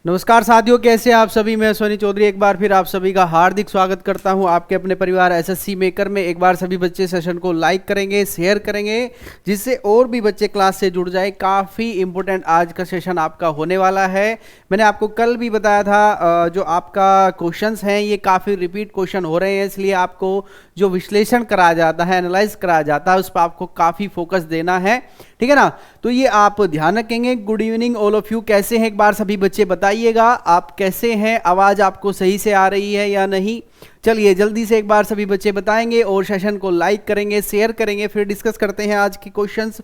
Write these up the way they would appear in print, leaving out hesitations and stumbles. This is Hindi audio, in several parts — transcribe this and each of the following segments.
नमस्कार साथियों, कैसे हैं आप सभी। मैं सोनी चौधरी एक बार फिर आप सभी का हार्दिक स्वागत करता हूं आपके अपने परिवार एसएससी मेकर में। एक बार सभी बच्चे सेशन को लाइक करेंगे, शेयर करेंगे, जिससे और भी बच्चे क्लास से जुड़ जाए। काफ़ी इंपॉर्टेंट आज का सेशन आपका होने वाला है। मैंने आपको कल भी बताया था जो आपका क्वेश्चंस हैं ये काफ़ी रिपीट क्वेश्चन हो रहे हैं, इसलिए आपको जो विश्लेषण कराया जाता है, एनालाइज कराया जाता है, उस पर आपको काफ़ी फोकस देना है, ठीक है ना। तो ये आप ध्यान रखेंगे। Good evening all of you, कैसे हैं एक बार सभी बच्चे बताइएगा। आप कैसे हैं, आवाज़ आपको सही से आ रही है या नहीं। चलिए जल्दी से एक बार सभी बच्चे बताएंगे और सेशन को लाइक करेंगे, शेयर करेंगे। फिर डिस्कस करते हैं आज के क्वेश्चंस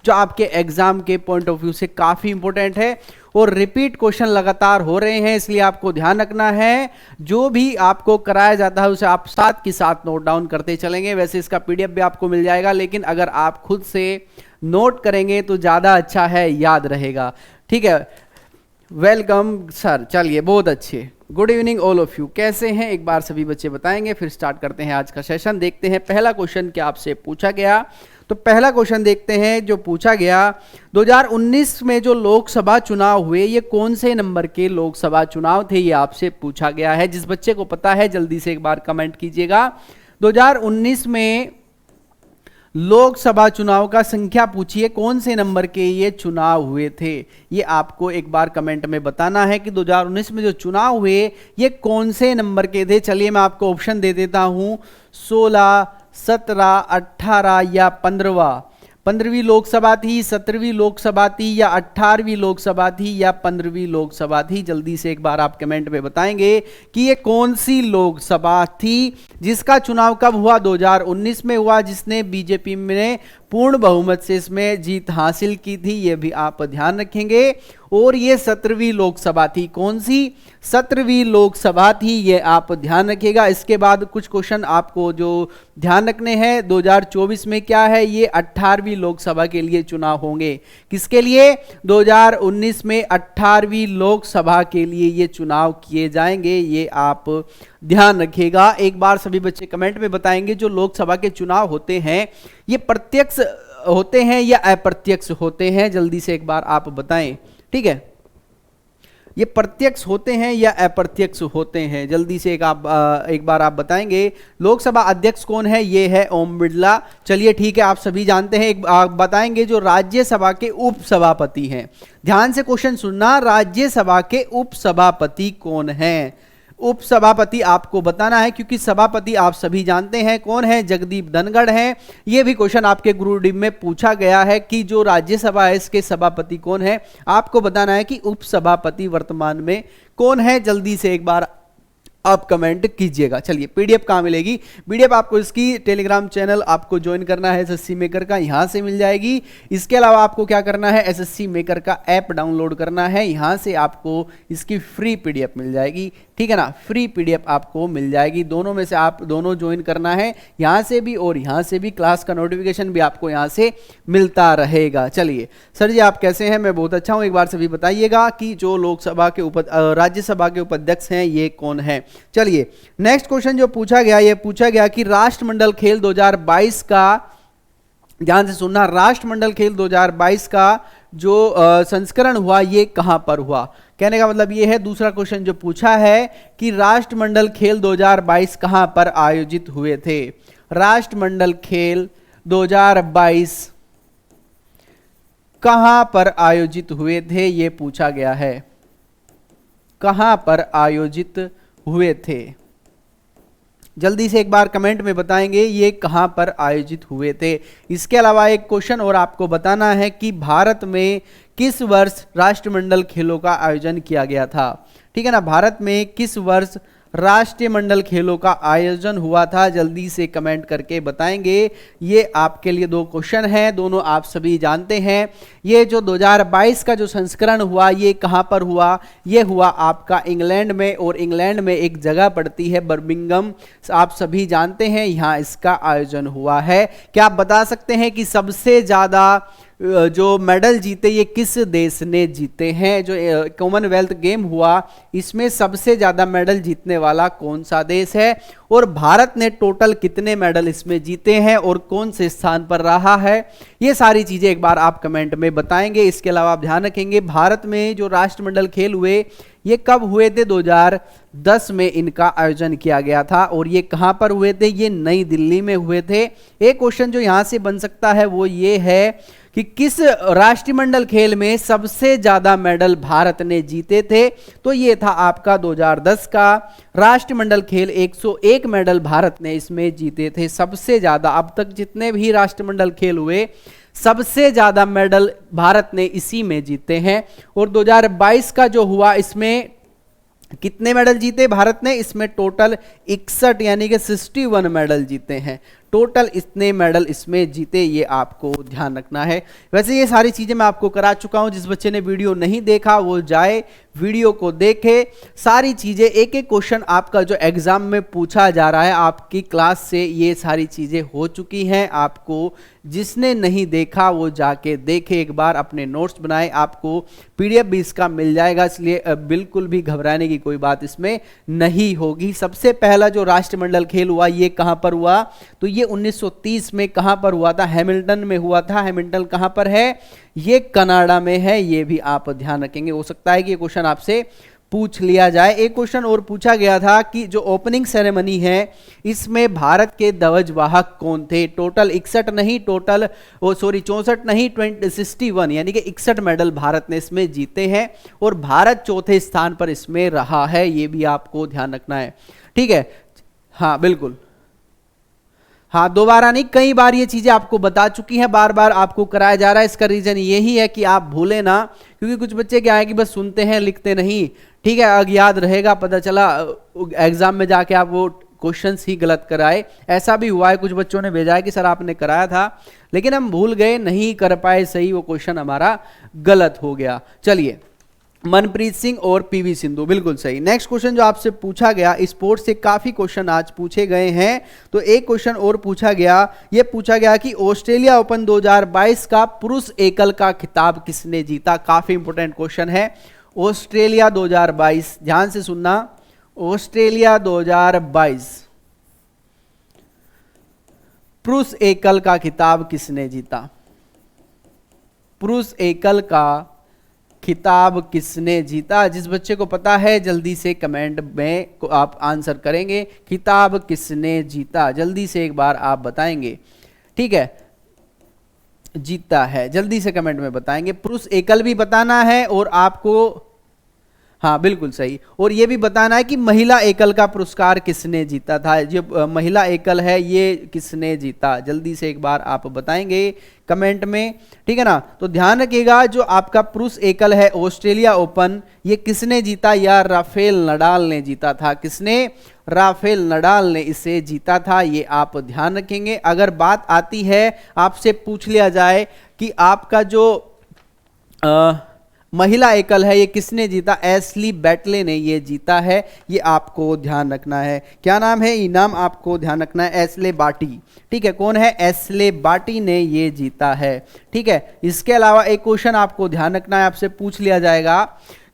जो आपके एग्जाम के पॉइंट ऑफ व्यू से काफ़ी इंपॉर्टेंट है और रिपीट क्वेश्चन लगातार हो रहे हैं, इसलिए आपको ध्यान रखना है। जो भी आपको कराया जाता है उसे आप साथ के साथ नोट डाउन करते चलेंगे। वैसे इसका पीडीएफ भी आपको मिल जाएगा, लेकिन अगर आप खुद से नोट करेंगे तो ज़्यादा अच्छा है, याद रहेगा, ठीक है। वेलकम सर, चलिए बहुत अच्छे। Good evening all of you, कैसे हैं एक बार सभी बच्चे बताएंगे। फिर स्टार्ट करते हैं आज का सेशन। देखते हैं पहला क्वेश्चन क्या आपसे पूछा गया। तो पहला क्वेश्चन देखते हैं जो पूछा गया। 2019 में जो लोकसभा चुनाव हुए ये कौन से नंबर के लोकसभा चुनाव थे, ये आपसे पूछा गया है। जिस बच्चे को पता है जल्दी से एक बार कमेंट कीजिएगा। 2019 में लोकसभा चुनाव का संख्या पूछिए, कौन से नंबर के ये चुनाव हुए थे, ये आपको एक बार कमेंट में बताना है कि 2019 में जो चुनाव हुए ये कौन से नंबर के थे। चलिए मैं आपको ऑप्शन दे देता हूं, 16, 17, 18 या 15वीं लोकसभा थी, 17वीं लोकसभा थी या 18वीं लोकसभा थी या 15वीं लोकसभा थी। जल्दी से एक बार आप कमेंट में बताएंगे कि ये कौन सी लोकसभा थी जिसका चुनाव कब हुआ, 2019 में हुआ, जिसने बीजेपी में पूर्ण बहुमत से इसमें जीत हासिल की थी। ये भी आप ध्यान रखेंगे। और ये 17वीं लोकसभा थी। कौन सी 17वीं लोकसभा थी, ये आप ध्यान रखिएगा। इसके बाद कुछ क्वेश्चन आपको जो ध्यान रखने हैं, 2024 में क्या है, ये 18वीं लोकसभा के लिए चुनाव होंगे। किसके लिए, 2019 में 18वीं लोकसभा के लिए ये चुनाव किए जाएंगे, ये आप ध्यान रखिएगा। एक बार सभी बच्चे कमेंट में बताएंगे जो लोकसभा के चुनाव होते हैं ये प्रत्यक्ष होते हैं या अप्रत्यक्ष होते हैं। जल्दी से एक बार आप बताएं, ठीक है। ये प्रत्यक्ष होते हैं या अप्रत्यक्ष होते हैं, जल्दी से एक बार आप बताएंगे। लोकसभा अध्यक्ष कौन है, ये है ओम बिरला। चलिए ठीक है, आप सभी जानते हैं। आप बताएंगे जो राज्यसभा के उपसभापति हैं। ध्यान से क्वेश्चन सुनना, राज्यसभा के उपसभापति कौन हैं। उपसभापति आपको बताना है, क्योंकि सभापति आप सभी जानते हैं कौन है, जगदीप धनखड़ हैं। ये भी क्वेश्चन आपके गुरुडिम में पूछा गया है कि जो राज्यसभा है इसके सभापति कौन है। आपको बताना है कि उपसभापति वर्तमान में कौन है। जल्दी से एक बार आप कमेंट कीजिएगा। चलिए पीडीएफ कहाँ मिलेगी, पीडीएफ आपको इसकी टेलीग्राम चैनल आपको ज्वाइन करना है एसएससी मेकर का, यहाँ से मिल जाएगी। इसके अलावा आपको क्या करना है, एसएससी मेकर का ऐप डाउनलोड करना है, यहाँ से आपको इसकी फ्री पीडीएफ मिल जाएगी, ठीक है ना। फ्री पीडीएफ आपको मिल जाएगी, दोनों में से आप दोनों ज्वाइन करना है, यहाँ से भी और यहाँ से भी। क्लास का नोटिफिकेशन भी आपको यहाँ से मिलता रहेगा। चलिए सर जी आप कैसे हैं, मैं बहुत अच्छा हूँ। एक बार सभी बताइएगा कि जो लोकसभा के राज्यसभा के उपाध्यक्ष हैं ये कौन है। चलिए नेक्स्ट क्वेश्चन जो पूछा गया, ये पूछा गया कि राष्ट्रमंडल खेल 2022 का, ध्यान से सुनना, राष्ट्रमंडल खेल 2022 का जो संस्करण हुआ ये कहां पर हुआ। कहने का मतलब ये है, दूसरा क्वेश्चन जो पूछा है कि राष्ट्रमंडल खेल 2022 कहां पर आयोजित हुए थे। राष्ट्रमंडल खेल 2022 कहां पर आयोजित हुए थे, ये पूछा गया है। कहां पर आयोजित हुए थे, जल्दी से एक बार कमेंट में बताएंगे ये कहां पर आयोजित हुए थे। इसके अलावा एक क्वेश्चन और आपको बताना है कि भारत में किस वर्ष राष्ट्रमंडल खेलों का आयोजन किया गया था, ठीक है ना। भारत में किस वर्ष राष्ट्रमंडल खेलों का आयोजन हुआ था, जल्दी से कमेंट करके बताएंगे। ये आपके लिए दो क्वेश्चन हैं, दोनों आप सभी जानते हैं। ये जो 2022 का जो संस्करण हुआ ये कहां पर हुआ, ये हुआ आपका इंग्लैंड में, और इंग्लैंड में एक जगह पड़ती है बर्मिंघम, आप सभी जानते हैं, यहाँ इसका आयोजन हुआ है। क्या आप बता सकते हैं कि सबसे ज्यादा जो मेडल जीते ये किस देश ने जीते हैं। जो कॉमनवेल्थ गेम हुआ इसमें सबसे ज्यादा मेडल जीतने वाला कौन सा देश है, और भारत ने टोटल कितने मेडल इसमें जीते हैं और कौन से स्थान पर रहा है, ये सारी चीजें एक बार आप कमेंट में बताएंगे। इसके अलावा आप ध्यान रखेंगे भारत में जो राष्ट्रमंडल खेल हुए ये कब हुए थे, 2010 में इनका आयोजन किया गया था। और ये कहां पर हुए थे, ये नई दिल्ली में हुए थे। एक क्वेश्चन जो यहां से बन सकता है वो ये है कि किस राष्ट्रमंडल खेल में सबसे ज्यादा मेडल भारत ने जीते थे, तो ये था आपका 2010 का राष्ट्रमंडल खेल। 101 मेडल भारत ने इसमें जीते थे, सबसे ज्यादा। अब तक जितने भी राष्ट्रमंडल खेल हुए सबसे ज्यादा मेडल भारत ने इसी में जीते हैं। और 2022 का जो हुआ इसमें कितने मेडल जीते भारत ने, इसमें टोटल 61 यानी कि 61 मेडल जीते हैं। टोटल इतने मेडल इसमें जीते, ये आपको ध्यान रखना है। वैसे ये सारी चीजें मैं आपको करा चुका हूं, जिस बच्चे ने वीडियो नहीं देखा वो जाए वीडियो को देखे। सारी चीजें एक एक क्वेश्चन आपका जो एग्जाम में पूछा जा रहा है आपकी क्लास से, ये सारी चीजें हो चुकी हैं। आपको जिसने नहीं देखा वो जाके देखे एक बार, अपने नोट्स बनाए, आपको पीडीएफ भी इसका मिल जाएगा, इसलिए बिल्कुल भी घबराने की कोई बात इसमें नहीं होगी। सबसे पहला जो राष्ट्रमंडल खेल हुआ ये कहां पर हुआ, तो ये 1930 में कहां पर हुआ था, हैमिल्टन में हुआ था। हैमिल्टन कहां पर है, ये कनाडा में है, ये भी आप ध्यान रखेंगे। हो सकता है कि ये क्वेश्चन आपसे पूछ लिया जाए। एक क्वेश्चन और पूछा गया था कि जो ओपनिंग सेरेमनी है इसमें भारत के ध्वजवाहक कौन थे। टोटल 61 नहीं, टोटल 64 नहीं, 61 यानी कि 61 मेडल भारत ने इसमें जीते हैं और भारत चौथे स्थान पर इसमें रहा है, ये भी आपको ध्यान रखना है। ठीक है, हाँ बिल्कुल, हाँ दोबारा नहीं, कई बार ये चीजें आपको बता चुकी हैं, बार बार आपको कराया जा रहा है। इसका रीजन यही है कि आप भूले ना, क्योंकि कुछ बच्चे क्या है कि बस सुनते हैं लिखते नहीं। ठीक है, अगर याद रहेगा, पता चला एग्जाम में जाके आप वो क्वेश्चंस ही गलत कराए। ऐसा भी हुआ है, कुछ बच्चों ने भेजा है कि सर आपने कराया था लेकिन हम भूल गए, नहीं कर पाए सही, वो क्वेश्चन हमारा गलत हो गया। चलिए, मनप्रीत सिंह और पीवी सिंधु, बिल्कुल सही। नेक्स्ट क्वेश्चन जो आपसे पूछा गया, स्पोर्ट्स से काफी क्वेश्चन आज पूछे गए हैं, तो एक क्वेश्चन और पूछा गया, ये पूछा गया कि ऑस्ट्रेलिया ओपन 2022 का पुरुष एकल का खिताब किसने जीता। काफी इंपोर्टेंट क्वेश्चन है। ऑस्ट्रेलिया 2022, ध्यान से सुनना, ऑस्ट्रेलिया 2022 पुरुष एकल का खिताब किसने जीता। पुरुष एकल का खिताब किसने जीता। जिस बच्चे को पता है जल्दी से कमेंट में आप आंसर करेंगे, खिताब किसने जीता, जल्दी से एक बार आप बताएंगे। ठीक है, जीता है, जल्दी से कमेंट में बताएंगे। पुरुष एकल भी बताना है और आपको, हाँ बिल्कुल सही, और ये भी बताना है कि महिला एकल का पुरस्कार किसने जीता था। जो महिला एकल है ये किसने जीता, जल्दी से एक बार आप बताएंगे कमेंट में। ठीक है ना, तो ध्यान रखिएगा, जो आपका पुरुष एकल है ऑस्ट्रेलिया ओपन, ये किसने जीता, या राफेल नडाल ने जीता था। किसने, राफेल नडाल ने इसे जीता था, ये आप ध्यान रखेंगे। अगर बात आती है, आपसे पूछ लिया जाए कि आपका जो महिला एकल है ये किसने जीता, एस्ली बैटले ने ये जीता है, ये आपको ध्यान रखना है। क्या नाम है, इनाम आपको ध्यान रखना है, एस्ले बाटी। ठीक है, कौन है, एस्ले बाटी ने ये जीता है। ठीक है, इसके अलावा एक क्वेश्चन आपको ध्यान रखना है, आपसे पूछ लिया जाएगा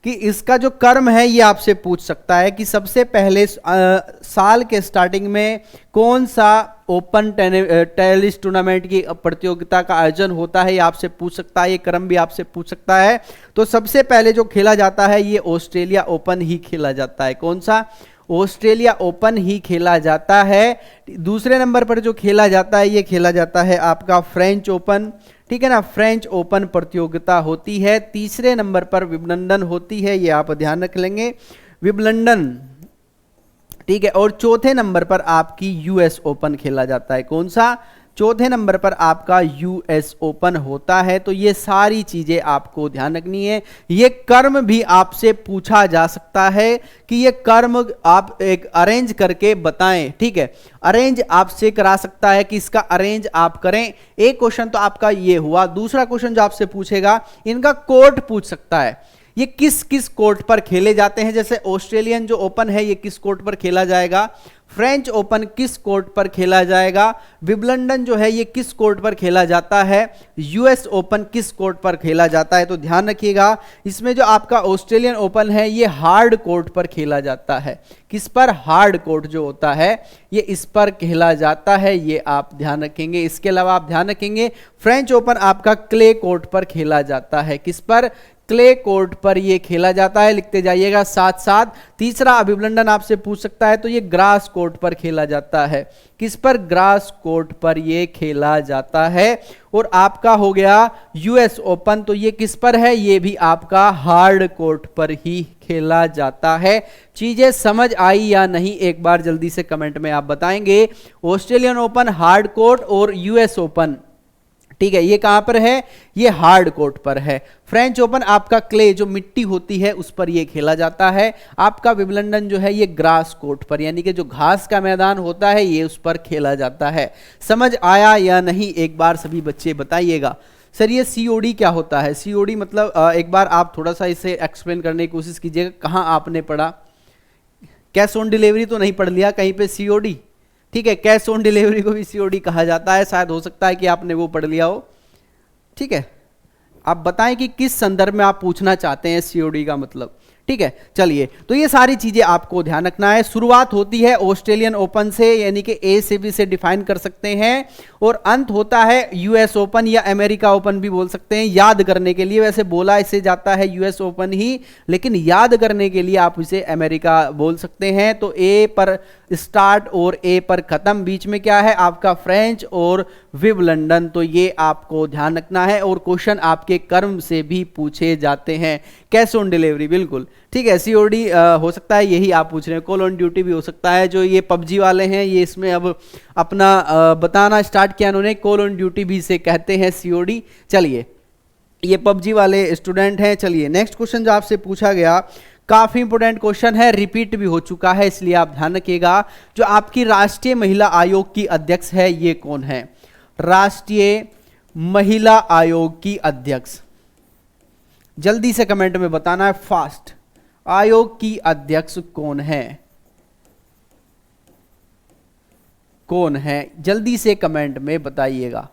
कि इसका जो कर्म है ये आपसे पूछ सकता है कि सबसे पहले साल के स्टार्टिंग में कौन सा ओपन टेनिस टूर्नामेंट की प्रतियोगिता का आयोजन होता है, ये आपसे पूछ सकता है, ये क्रम भी आपसे पूछ सकता है। तो सबसे पहले जो खेला जाता है ये ऑस्ट्रेलिया ओपन ही खेला जाता है। कौन सा, ऑस्ट्रेलिया ओपन ही खेला जाता है। दूसरे नंबर पर जो खेला जाता है ये खेला जाता है आपका फ्रेंच ओपन। ठीक है ना, फ्रेंच ओपन प्रतियोगिता होती है। तीसरे नंबर पर विंबलडन होती है, ये आप ध्यान रख लेंगे, विंबलडन। ठीक है, और चौथे नंबर पर आपकी यूएस ओपन खेला जाता है। कौन सा, चौथे नंबर पर आपका यूएस ओपन होता है। तो ये सारी चीजें आपको ध्यान रखनी है। ये कर्म भी आपसे पूछा जा सकता है कि ये कर्म आप एक अरेंज करके बताएं। ठीक है, अरेंज आपसे करा सकता है कि इसका अरेंज आप करें। एक क्वेश्चन तो आपका ये हुआ। दूसरा क्वेश्चन जो आपसे पूछेगा, इनका कोर्ट पूछ सकता है, ये किस किस कोर्ट पर खेले जाते हैं। जैसे ऑस्ट्रेलियन जो ओपन है ये किस कोर्ट पर खेला जाएगा, फ्रेंच ओपन किस कोर्ट पर खेला जाएगा? विंबलडन जो है ये किस कोर्ट पर खेला जाता है? यूएस ओपन किस कोर्ट पर खेला जाता है? तो ध्यान रखिएगा, इसमें जो आपका ऑस्ट्रेलियन ओपन है ये हार्ड कोर्ट पर खेला जाता है। किस पर? हार्ड कोर्ट जो होता है ये इस पर खेला जाता है, ये आप ध्यान रखेंगे। इसके अलावा आप ध्यान रखेंगे फ्रेंच ओपन आपका क्ले कोर्ट पर खेला जाता है। किस पर? क्ले कोर्ट पर ये खेला जाता है, लिखते जाइएगा साथ साथ। तीसरा विंबलडन आपसे पूछ सकता है तो ये ग्रास कोर्ट पर खेला जाता है। किस पर? ग्रास कोर्ट पर ये खेला जाता है। और आपका हो गया यूएस ओपन, तो ये किस पर है? ये भी आपका हार्ड कोर्ट पर ही खेला जाता है। चीजें समझ आई या नहीं एक बार जल्दी से कमेंट में आप बताएंगे। ऑस्ट्रेलियन ओपन हार्ड कोर्ट और यूएस ओपन, ठीक है, ये कहां पर है? ये हार्ड कोर्ट पर है। फ्रेंच ओपन आपका क्ले जो मिट्टी होती है उस पर ये खेला जाता है। आपका विंबलडन जो है ये ग्रास कोर्ट पर, यानी कि जो घास का मैदान होता है ये उस पर खेला जाता है। समझ आया या नहीं एक बार सभी बच्चे बताइएगा। सर ये सीओडी क्या होता है? सीओडी मतलब एक बार आप थोड़ा सा इसे एक्सप्लेन करने की कोशिश कीजिएगा। कहां आपने पढ़ा? कैश ऑन डिलीवरी तो नहीं पढ़ लिया कहीं पे सीओडी? ठीक है, कैश ऑन डिलीवरी को भी सीओडी कहा जाता है, शायद हो सकता है कि आपने वो पढ़ लिया हो। ठीक है, आप बताएं कि किस संदर्भ में आप पूछना चाहते हैं सीओडी का मतलब। ठीक है, चलिए, तो ये सारी चीजें आपको ध्यान रखना है। शुरुआत होती है ऑस्ट्रेलियन ओपन से, यानी कि ए से बी से डिफाइन कर सकते हैं, और अंत होता है यूएस ओपन या अमेरिका ओपन भी बोल सकते हैं, याद करने के लिए। वैसे बोला इसे जाता है यूएस ओपन ही, लेकिन याद करने के लिए आप इसे अमेरिका बोल सकते हैं। तो ए पर स्टार्ट और ए पर खत्म, बीच में क्या है आपका? फ्रेंच और विंबलडन। तो ये आपको ध्यान रखना है, और क्वेश्चन आपके कर्म से भी पूछे जाते हैं। कैश ऑन डिलीवरी बिल्कुल ठीक है, सीओडी हो सकता है यही आप पूछ रहे हैं। कॉल ऑन ड्यूटी भी हो सकता है, जो ये पबजी वाले हैं ये इसमें अब अपना बताना स्टार्ट किया उन्होंने, कॉल ऑन ड्यूटी भी इसे कहते हैं सीओडी। चलिए, ये पबजी वाले स्टूडेंट हैं। चलिए नेक्स्ट क्वेश्चन जो आपसे पूछा गया काफी इंपोर्टेंट क्वेश्चन है, रिपीट भी हो चुका है, इसलिए आप ध्यान रखिएगा। जो आपकी राष्ट्रीय महिला आयोग की अध्यक्ष है ये कौन है? राष्ट्रीय महिला आयोग की अध्यक्ष, जल्दी से कमेंट में बताना है फास्ट। आयोग की अध्यक्ष कौन है? कौन है? जल्दी से कमेंट में बताइएगा।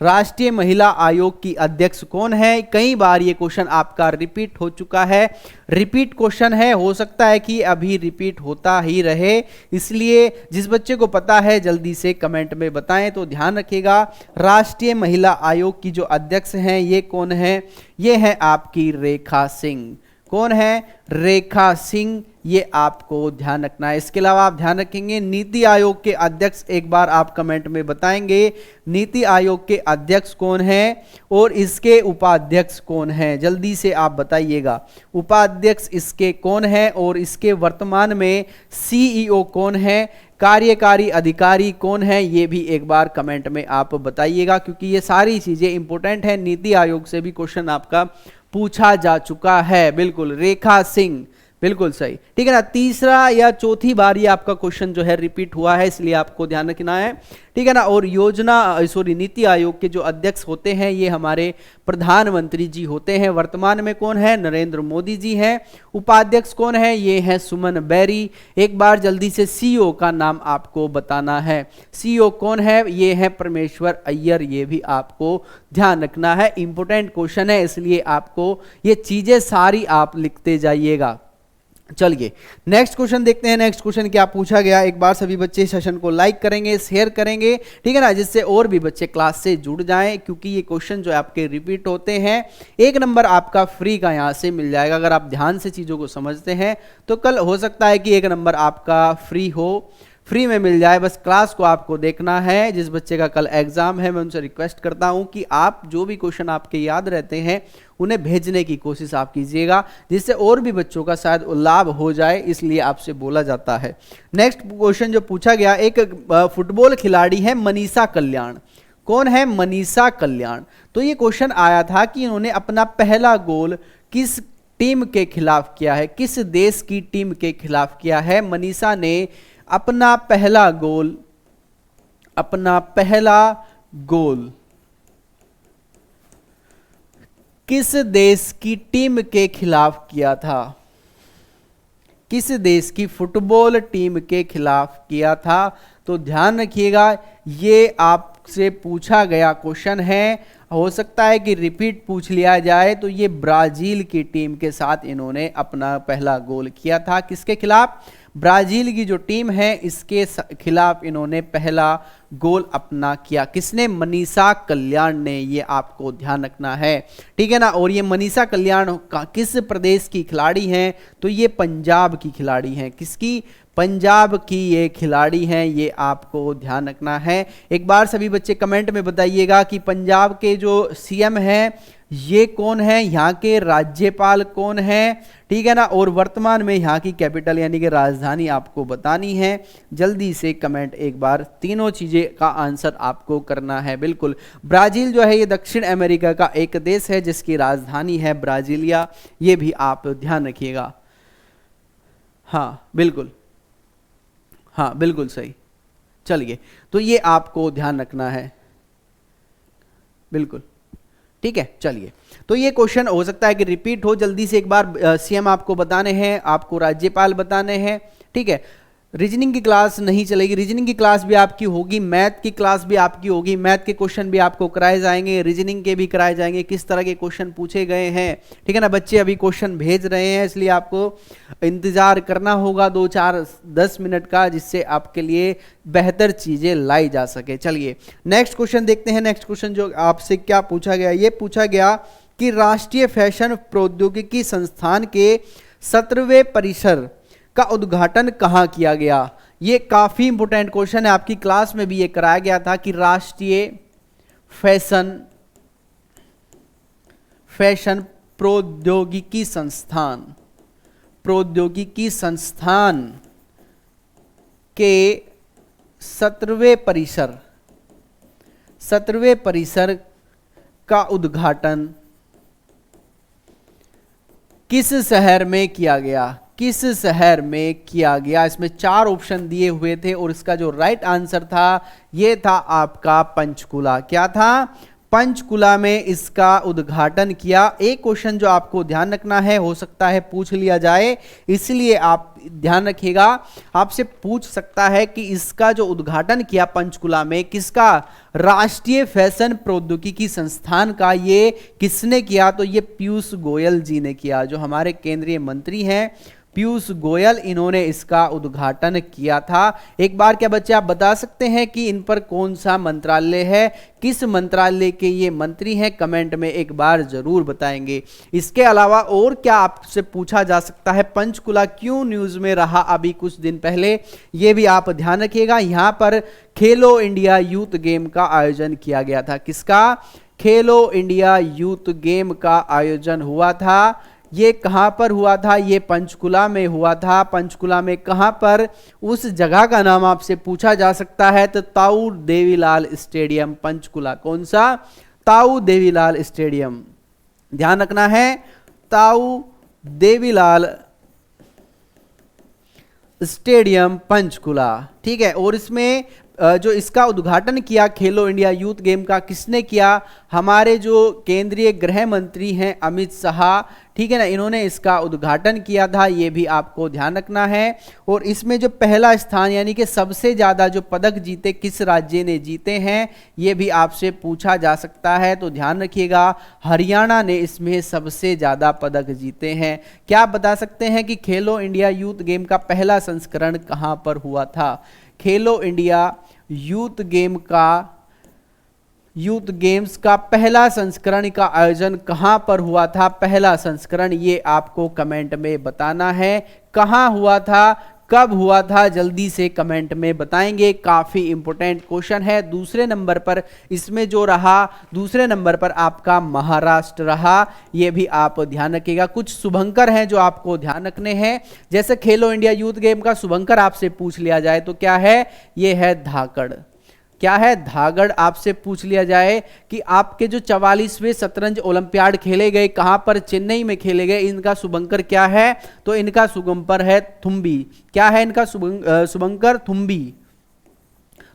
राष्ट्रीय महिला आयोग की अध्यक्ष कौन है? कई बार ये क्वेश्चन आपका रिपीट हो चुका है, रिपीट क्वेश्चन है, हो सकता है कि अभी रिपीट होता ही रहे, इसलिए जिस बच्चे को पता है जल्दी से कमेंट में बताएं। तो ध्यान रखिएगा, राष्ट्रीय महिला आयोग की जो अध्यक्ष हैं ये कौन है? ये है आपकी रेखा सिंह। कौन है? रेखा सिंह, ये आपको ध्यान रखना है। इसके अलावा आप ध्यान रखेंगे नीति आयोग के अध्यक्ष, एक बार आप कमेंट में बताएंगे नीति आयोग के अध्यक्ष कौन है और इसके उपाध्यक्ष कौन है? जल्दी से आप बताइएगा, उपाध्यक्ष इसके कौन है और इसके वर्तमान में सीईओ कौन है? कार्यकारी अधिकारी कौन है? ये भी एक बार कमेंट में आप बताइएगा, क्योंकि ये सारी चीजें इंपॉर्टेंट है। नीति आयोग से भी क्वेश्चन आपका पूछा जा चुका है। बिल्कुल, रेखा सिंह, बिल्कुल सही, ठीक है ना। तीसरा या चौथी बार ये आपका क्वेश्चन जो है रिपीट हुआ है, इसलिए आपको ध्यान रखना है, ठीक है ना। और नीति आयोग के जो अध्यक्ष होते हैं ये हमारे प्रधानमंत्री जी होते हैं। वर्तमान में कौन है? नरेंद्र मोदी जी हैं। उपाध्यक्ष कौन है? ये है सुमन बैरी। एक बार जल्दी से सीईओ का नाम आपको बताना है। सीईओ कौन है? ये है परमेश्वर अय्यर। ये भी आपको ध्यान रखना है, इंपॉर्टेंट क्वेश्चन है, इसलिए आपको ये चीजें सारी आप लिखते जाइएगा। चलिए नेक्स्ट क्वेश्चन देखते हैं। नेक्स्ट क्वेश्चन क्या पूछा गया, एक बार सभी बच्चे सेशन को लाइक करेंगे, शेयर करेंगे, ठीक है ना, जिससे और भी बच्चे क्लास से जुड़ जाएं, क्योंकि ये क्वेश्चन जो आपके रिपीट होते हैं। एक नंबर आपका फ्री का यहां से मिल जाएगा, अगर आप ध्यान से चीजों को समझते हैं तो कल हो सकता है कि एक नंबर आपका फ्री हो, फ्री में मिल जाए। बस क्लास को आपको देखना है। जिस बच्चे का कल एग्जाम है मैं उनसे रिक्वेस्ट करता हूं कि आप जो भी क्वेश्चन आपके याद रहते हैं उन्हें भेजने की कोशिश आप कीजिएगा, जिससे और भी बच्चों का शायद लाभ हो जाए, इसलिए आपसे बोला जाता है। नेक्स्ट क्वेश्चन जो पूछा गया, एक फुटबॉल खिलाड़ी है मनीषा कल्याण। कौन है? मनीषा कल्याण। तो ये क्वेश्चन आया था कि इन्होंने अपना पहला गोल किस टीम के खिलाफ किया है, किस देश की टीम के खिलाफ किया है? मनीषा ने अपना पहला गोल किस देश की टीम के खिलाफ किया था? किस देश की फुटबॉल टीम के खिलाफ किया था? तो ध्यान रखिएगा, ये आपसे पूछा गया क्वेश्चन है, हो सकता है कि रिपीट पूछ लिया जाए। तो ये ब्राजील की टीम के साथ इन्होंने अपना पहला गोल किया था। किसके खिलाफ? ब्राजील की जो टीम है इसके खिलाफ इन्होंने पहला गोल अपना किया। किसने? मनीषा कल्याण ने। ये आपको ध्यान रखना है, ठीक है ना। और ये मनीषा कल्याण किस प्रदेश की खिलाड़ी हैं? तो ये पंजाब की खिलाड़ी हैं। किसकी? पंजाब की ये खिलाड़ी हैं, ये आपको ध्यान रखना है। एक बार सभी बच्चे कमेंट में बताइएगा कि पंजाब के जो सीएम हैं ये कौन है, यहाँ के राज्यपाल कौन है, ठीक है ना। और वर्तमान में यहाँ की कैपिटल यानी कि राजधानी आपको बतानी है। जल्दी से कमेंट एक बार, तीनों चीजें का आंसर आपको करना है। बिल्कुल, ब्राजील जो है ये दक्षिण अमेरिका का एक देश है जिसकी राजधानी है ब्राजीलिया। ये भी आप ध्यान रखिएगा। हाँ बिल्कुल, हाँ बिल्कुल सही। चलिए, तो ये आपको ध्यान रखना है, बिल्कुल ठीक है। चलिए, तो ये क्वेश्चन हो सकता है कि रिपीट हो। जल्दी से एक बार सीएम आपको बताने हैं, आपको राज्यपाल बताने हैं, ठीक है। रीजनिंग की क्लास नहीं चलेगी, रीजनिंग की क्लास भी आपकी होगी, मैथ की क्लास भी आपकी होगी, मैथ के क्वेश्चन भी आपको कराए जाएंगे, रीजनिंग के भी कराए जाएंगे, किस तरह के क्वेश्चन पूछे गए हैं, ठीक है ना। बच्चे अभी क्वेश्चन भेज रहे हैं, इसलिए आपको इंतजार करना होगा 2-4-10 मिनट का, जिससे आपके लिए बेहतर चीजें लाई जा सके। चलिए नेक्स्ट क्वेश्चन देखते हैं। नेक्स्ट क्वेश्चन जो आपसे क्या पूछा गया, ये पूछा गया कि राष्ट्रीय फैशन प्रौद्योगिकी संस्थान के 17वें परिसर का उद्घाटन कहाँ किया गया? ये काफी इंपोर्टेंट क्वेश्चन है, आपकी क्लास में भी ये कराया गया था कि राष्ट्रीय फैशन प्रौद्योगिकी संस्थान के 17वें परिसर का उद्घाटन किस शहर में किया गया? किस शहर में किया गया? इसमें 4 ऑप्शन दिए हुए थे और इसका जो राइट आंसर था ये था आपका पंचकुला। क्या था? पंचकुला में इसका उद्घाटन किया। एक क्वेश्चन जो आपको ध्यान रखना है, हो सकता है पूछ लिया जाए, इसलिए आप ध्यान रखिएगा, आपसे पूछ सकता है कि इसका जो उद्घाटन किया पंचकुला में किसका? राष्ट्रीय फैशन प्रौद्योगिकी संस्थान का। ये किसने किया? तो ये पीयूष गोयल जी ने किया, जो हमारे केंद्रीय मंत्री हैं पीयूष गोयल, इन्होंने इसका उद्घाटन किया था। एक बार क्या बच्चे आप बता सकते हैं कि इन पर कौन सा मंत्रालय है, किस मंत्रालय के ये मंत्री हैं? कमेंट में एक बार जरूर बताएंगे। इसके अलावा और क्या आपसे पूछा जा सकता है? पंचकुला क्यों न्यूज में रहा अभी कुछ दिन पहले, ये भी आप ध्यान रखिएगा। यहां पर खेलो इंडिया यूथ गेम का आयोजन किया गया था। किसका? खेलो इंडिया यूथ गेम का आयोजन हुआ था। ये कहां पर हुआ था? ये पंचकुला में हुआ था। पंचकुला में कहां पर? उस जगह का नाम आपसे पूछा जा सकता है तो ताऊ देवीलाल स्टेडियम, पंचकुला। कौन सा? ताऊ देवीलाल स्टेडियम, ध्यान रखना है, ताऊ देवीलाल स्टेडियम पंचकुला, ठीक है। और इसमें जो इसका उद्घाटन किया खेलो इंडिया यूथ गेम का, किसने किया? हमारे जो केंद्रीय गृह मंत्री हैं अमित शाह, ठीक है ना, इन्होंने इसका उद्घाटन किया था। ये भी आपको ध्यान रखना है। और इसमें जो पहला स्थान यानी कि सबसे ज्यादा जो पदक जीते किस राज्य ने जीते हैं, ये भी आपसे पूछा जा सकता है, तो ध्यान रखिएगा, हरियाणा ने इसमें सबसे ज्यादा पदक जीते हैं। क्या आप बता सकते हैं कि खेलो इंडिया यूथ गेम का पहला संस्करण कहां पर हुआ था? खेलो इंडिया यूथ गेम्स का पहला संस्करण का आयोजन कहां पर हुआ था? पहला संस्करण ये आपको कमेंट में बताना है, कहां हुआ था, कब हुआ था, जल्दी से कमेंट में बताएंगे। काफी इंपोर्टेंट क्वेश्चन है। दूसरे नंबर पर इसमें जो रहा, दूसरे नंबर पर आपका महाराष्ट्र रहा, ये भी आप ध्यान रखिएगा। कुछ शुभंकर हैं जो आपको ध्यान रखने हैं, जैसे खेलो इंडिया यूथ गेम का शुभंकर आपसे पूछ लिया जाए तो क्या है? ये है धाकड़। क्या है? धागड़। आपसे पूछ लिया जाए कि आपके जो 44वें शतरंज ओलंपियाड खेले गए कहां पर? चेन्नई में खेले गए, इनका शुभंकर क्या है? तो इनका शुभंकर है थुम्बी। क्या है इनका शुभंकर? थुम्बी।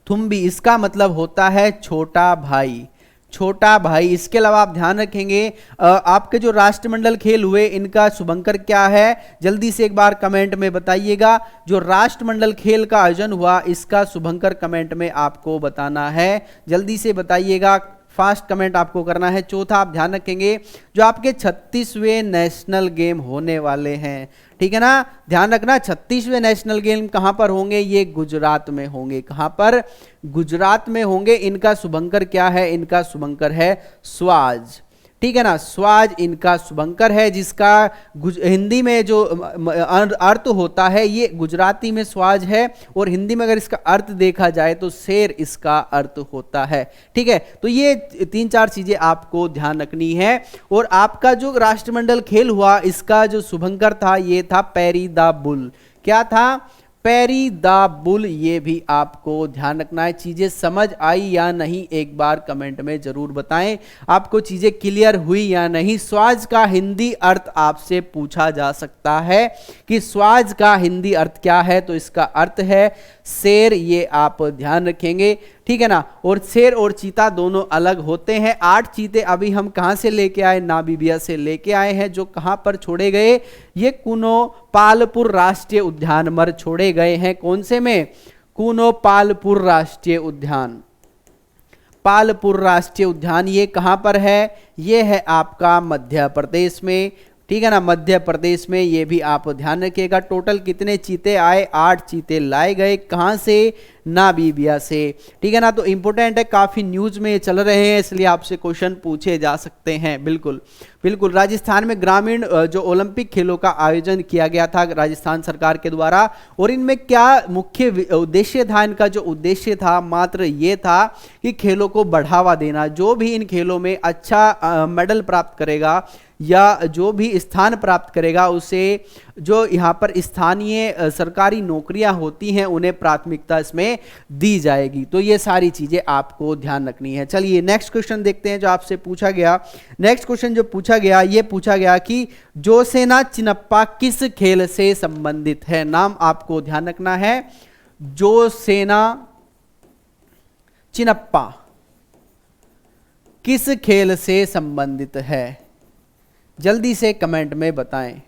थुम्बी इसका मतलब होता है छोटा भाई। छोटा भाई। इसके अलावा आप ध्यान रखेंगे आपके जो राष्ट्रमंडल खेल हुए इनका शुभंकर क्या है, जल्दी से एक बार कमेंट में बताइएगा। जो राष्ट्रमंडल खेल का आयोजन हुआ इसका शुभंकर कमेंट में आपको बताना है, जल्दी से बताइएगा, फास्ट कमेंट आपको करना है। चौथा आप ध्यान रखेंगे जो आपके 36वें नेशनल गेम होने वाले हैं, ठीक है ना, ध्यान रखना 36वें नेशनल गेम कहां पर होंगे, ये गुजरात में होंगे। कहां पर, गुजरात में होंगे। इनका शुभंकर क्या है, इनका शुभंकर है स्वाज, ठीक है ना, स्वाज इनका शुभंकर है, जिसका हिंदी में जो अर्थ होता है ये गुजराती में स्वाज है, और हिंदी में अगर इसका अर्थ देखा जाए तो शेर इसका अर्थ होता है, ठीक है। तो ये 3-4 चीजें आपको ध्यान रखनी है। और आपका जो राष्ट्रमंडल खेल हुआ इसका जो शुभंकर था ये था पैरी द बुल। क्या था, पैरी द बुल। ये भी आपको ध्यान रखना है। चीजें समझ आई या नहीं एक बार कमेंट में जरूर बताएं, आपको चीजें क्लियर हुई या नहीं। स्वाज का हिंदी अर्थ आपसे पूछा जा सकता है कि स्वाज का हिंदी अर्थ क्या है, तो इसका अर्थ है शेर, ये आप ध्यान रखेंगे, ठीक है ना। और शेर और चीता दोनों अलग होते हैं। 8 चीते अभी हम कहां से लेके आए, नामीबिया से लेके आए हैं, जो कहां पर छोड़े गए, ये कुनो पालपुर राष्ट्रीय उद्यान पर छोड़े गए हैं। कौन से में, कुनो पालपुर राष्ट्रीय उद्यान। पालपुर राष्ट्रीय उद्यान ये कहां पर है, ये है आपका मध्य प्रदेश में, ठीक है ना, मध्य प्रदेश में। ये भी आप ध्यान रखिएगा। टोटल कितने चीते आए, 8 चीते लाए गए। कहां से, नामीबिया से, ठीक है ना। तो इंपॉर्टेंट है, काफी न्यूज में चल रहे हैं, इसलिए आपसे क्वेश्चन पूछे जा सकते हैं। बिल्कुल बिल्कुल। राजस्थान में ग्रामीण जो ओलंपिक खेलों का आयोजन किया गया था राजस्थान सरकार के द्वारा, और इनमें क्या मुख्य उद्देश्य था, इनका जो उद्देश्य था मात्र ये था कि खेलों को बढ़ावा देना। जो भी इन खेलों में अच्छा मेडल प्राप्त करेगा या जो भी स्थान प्राप्त करेगा उसे जो यहाँ पर स्थानीय सरकारी नौकरियां होती हैं उन्हें प्राथमिकता इसमें दी जाएगी। तो ये सारी चीजें आपको ध्यान रखनी है। चलिए नेक्स्ट क्वेश्चन देखते हैं जो आपसे पूछा गया। नेक्स्ट क्वेश्चन जो पूछा गया, ये पूछा गया कि जोसेना चिनप्पा किस खेल से संबंधित है। नाम आपको ध्यान रखना है, जोसेना चिनप्पा किस खेल से संबंधित है, जल्दी से कमेंट में बताएं।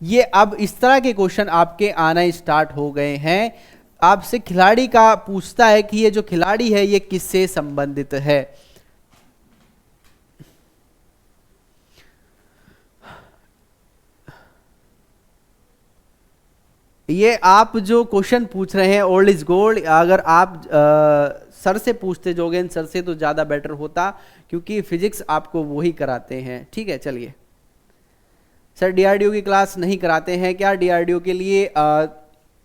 ये अब इस तरह के क्वेश्चन आपके आना स्टार्ट हो गए हैं। आपसे खिलाड़ी का पूछता है कि ये जो खिलाड़ी है ये किससे संबंधित है। ये आप जो क्वेश्चन पूछ रहे हैं ओल्ड इज गोल्ड, अगर आप सर से पूछते जोगेन सर से तो ज्यादा बेटर होता, क्योंकि फिजिक्स आपको वही कराते हैं, ठीक है। चलिए सर डीआरडीओ की क्लास नहीं कराते हैं क्या, डीआरडीओ के लिए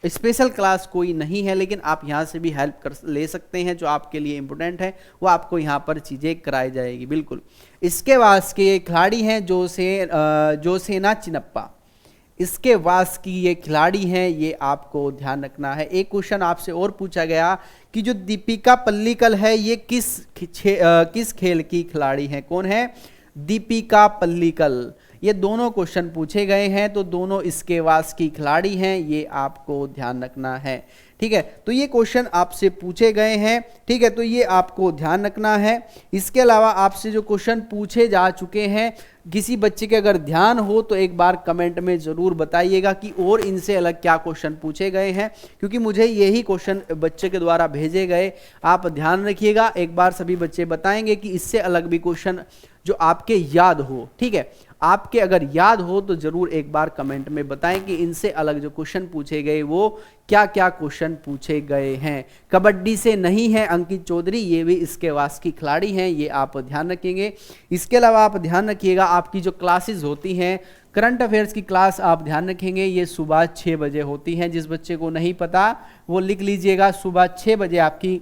स्पेशल क्लास कोई नहीं है, लेकिन आप यहाँ से भी हेल्प कर ले सकते हैं। जो आपके लिए इंपॉर्टेंट है वो आपको यहाँ पर चीज़ें कराई जाएगी। बिल्कुल। इसके वास के खिलाड़ी हैं जोसेना चिनप्पा, इसके वास की ये खिलाड़ी हैं, ये आपको ध्यान रखना है। एक क्वेश्चन आपसे और पूछा गया कि जो दीपिका पल्लिकल है ये किस खेल की खिलाड़ी हैं। कौन है, दीपिका पल्लिकल। ये दोनों क्वेश्चन पूछे गए हैं, तो दोनों इसके वास की खिलाड़ी हैं, ये आपको ध्यान रखना है, ठीक है। तो ये क्वेश्चन आपसे पूछे गए हैं, ठीक है, तो ये आपको ध्यान रखना है। इसके अलावा आपसे जो क्वेश्चन पूछे जा चुके हैं, किसी बच्चे के अगर ध्यान हो तो एक बार कमेंट में जरूर बताइएगा कि और इनसे अलग क्या क्वेश्चन पूछे गए हैं, क्योंकि मुझे यही क्वेश्चन बच्चे के द्वारा भेजे गए। आप ध्यान रखिएगा, एक बार सभी बच्चे बताएंगे कि इससे अलग भी क्वेश्चन जो आपके याद हो, ठीक है, आपके अगर याद हो तो जरूर एक बार कमेंट में बताएं कि इनसे अलग जो क्वेश्चन पूछे गए वो क्या क्या क्वेश्चन पूछे गए हैं। कबड्डी से नहीं है अंकित चौधरी, ये भी इसके वास की खिलाड़ी हैं, ये आप ध्यान रखेंगे। इसके अलावा आप ध्यान रखिएगा आपकी जो क्लासेस होती हैं, करंट अफेयर्स की क्लास आप ध्यान रखेंगे, ये सुबह 6 बजे होती हैं। जिस बच्चे को नहीं पता वो लिख लीजिएगा, सुबह 6 बजे आपकी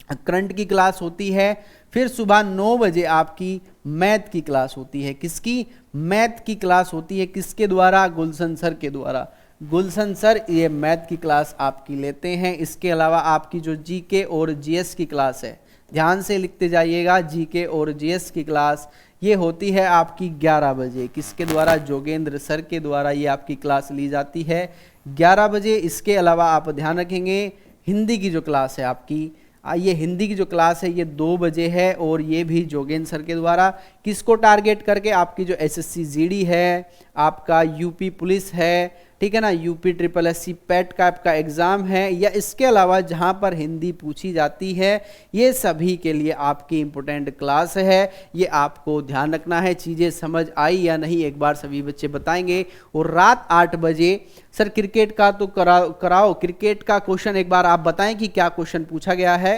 करंट की क्लास होती है। फिर सुबह 9 बजे आपकी मैथ की क्लास होती है। किसकी, मैथ की क्लास होती है, किसके द्वारा, गुलशन सर के द्वारा। गुलशन सर ये मैथ की क्लास आपकी लेते हैं। इसके अलावा आपकी जो जीके और जीएस की क्लास है, ध्यान से लिखते जाइएगा, जीके और जीएस की क्लास ये होती है आपकी 11 बजे। किसके द्वारा, जोगेंद्र सर के द्वारा ये आपकी क्लास ली जाती है 11 बजे। इसके अलावा आप ध्यान रखेंगे हिंदी की जो क्लास है आपकी ये हिंदी की जो क्लास है ये 2 बजे है और ये भी जोगेंद्र सर के द्वारा। किसको टारगेट करके? आपकी जो एसएससी जीडी है, आपका यूपी पुलिस है, ठीक है ना, यूपी ट्रिपल एससी पैट का आपका एग्ज़ाम है, या इसके अलावा जहां पर हिंदी पूछी जाती है, ये सभी के लिए आपकी इम्पोर्टेंट क्लास है। ये आपको ध्यान रखना है। चीज़ें समझ आई या नहीं एक बार सभी बच्चे बताएंगे। और रात 8 बजे सर क्रिकेट का तो कराओ। क्रिकेट का क्वेश्चन एक बार आप बताएं कि क्या क्वेश्चन पूछा गया है।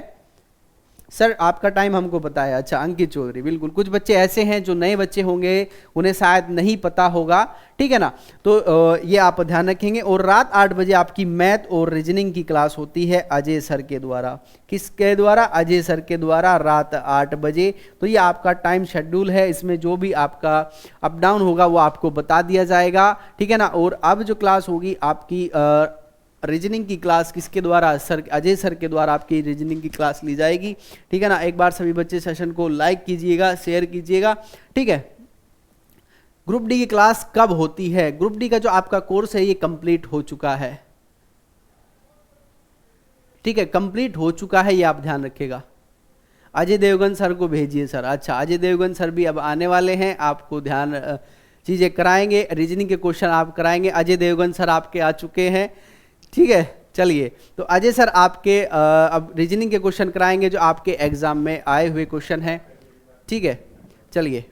सर आपका टाइम हमको पता है। अच्छा, अंकित चौधरी, बिल्कुल। कुछ बच्चे ऐसे हैं जो नए बच्चे होंगे, उन्हें शायद नहीं पता होगा, ठीक है ना, तो ये आप ध्यान रखेंगे। और रात 8 बजे आपकी मैथ और रीजनिंग की क्लास होती है अजय सर के द्वारा। किसके द्वारा? अजय सर के द्वारा, रात 8 बजे। तो ये आपका टाइम शेड्यूल है, इसमें जो भी आपका अप डाउन होगा वो आपको बता दिया जाएगा, ठीक है ना। और अब जो क्लास होगी आपकी रीजनिंग की क्लास किसके द्वारा? सर अजय सर के द्वारा आपकी रीजनिंग की क्लास ली जाएगी, ठीक है ना। एक बार सभी बच्चे सेशन को लाइक कीजिएगा, शेयर कीजिएगा, ठीक है। ग्रुप डी की क्लास कब होती है? ग्रुप डी का जो आपका कोर्स है ये कंप्लीट हो चुका है, ठीक है, कंप्लीट हो चुका है, ये आप ध्यान रखिएगा। अजय देवगन सर को भेजिए सर। अच्छा, अजय देवगन सर भी अब आने वाले हैं, आपको ध्यान चीजें कराएंगे, रीजनिंग के क्वेश्चन आप कराएंगे। अजय देवगन सर आपके आ चुके हैं, ठीक है। चलिए, तो अजय सर आपके अब रीजनिंग के क्वेश्चन कराएंगे जो आपके एग्जाम में आए हुए क्वेश्चन हैं, ठीक है। चलिए।